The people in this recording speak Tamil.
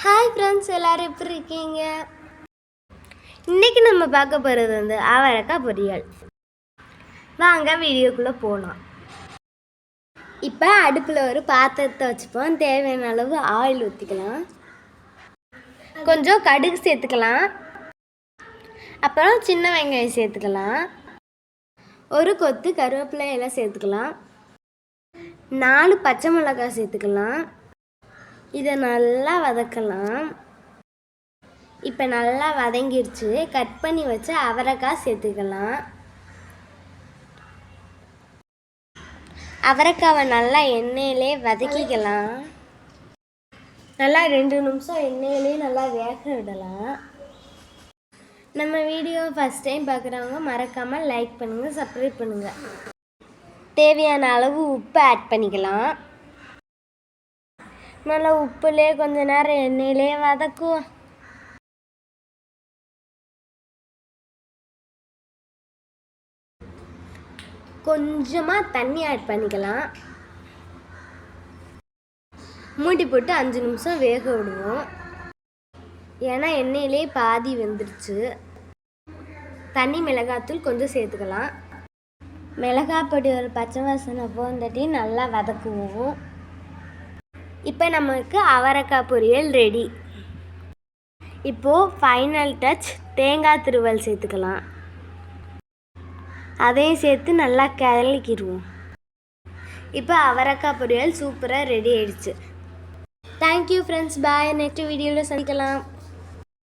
ஹாய் ஃப்ரெண்ட்ஸ், எல்லோரும் எப்படி இருக்கீங்க? இன்றைக்கி நம்ம பார்க்க போகிறது அவரைக்காய் பொரியல். வாங்க வீடியோக்குள்ளே போகலாம். இப்போ அடுப்பில் ஒரு பாத்திரத்தை வச்சுப்போம். தேவையான அளவு ஆயில் ஊற்றிக்கலாம். கொஞ்சம் கடுகு சேர்த்துக்கலாம். அப்புறம் சின்ன வெங்காயம் சேர்த்துக்கலாம். ஒரு கொத்து கருவேப்பிலை எல்லாம் சேர்த்துக்கலாம். 4 பச்சை மிளகாய் சேர்த்துக்கலாம். இதை நல்லா வதக்கலாம். இப்போ நல்லா வதங்கிடுச்சு. கட் பண்ணி வச்சு அவரைக்காய் சேர்த்துக்கலாம். அவரைக்காவை நல்லா எண்ணெயிலே வதக்கிக்கலாம். நல்லா 2 நிமிஷம் எண்ணெயிலே நல்லா வேக விடலாம். நம்ம வீடியோ ஃபஸ்ட் டைம் பார்க்குறவங்க மறக்காமல் லைக் பண்ணுங்கள், சப்ஸ்கிரைப் பண்ணுங்கள். தேவையான அளவு உப்பு ஆட் பண்ணிக்கலாம். நல்லா உப்புலே கொஞ்ச நேரம் எண்ணெயிலே வதக்குவோம். கொஞ்சமாக தண்ணி ஆட் பண்ணிக்கலாம். மூடி போட்டு 5 நிமிஷம் வேக விடுவோம். ஏன்னா எண்ணெயிலே பாதி வெந்துருச்சு. தண்ணி மிளகாத்தூள் கொஞ்சம் சேர்த்துக்கலாம். மிளகாய் பொடி ஒரு பச்சை வாசனை போந்தட்டி நல்லா வதக்குவோம். இப்போ நமக்கு அவரைக்காய் பொரியல் ரெடி. இப்போது ஃபைனல் டச் தேங்காய் துருவல் சேர்த்துக்கலாம். அதையும் சேர்த்து நல்லா கிளக்கிடுவோம். இப்போ அவரைக்காய் பொரியல் சூப்பராக ரெடி ஆயிடுச்சு. தேங்க்யூ ஃப்ரெண்ட்ஸ், பாய். நெக்ஸ்ட் வீடியோவில் சந்திக்கலாம்.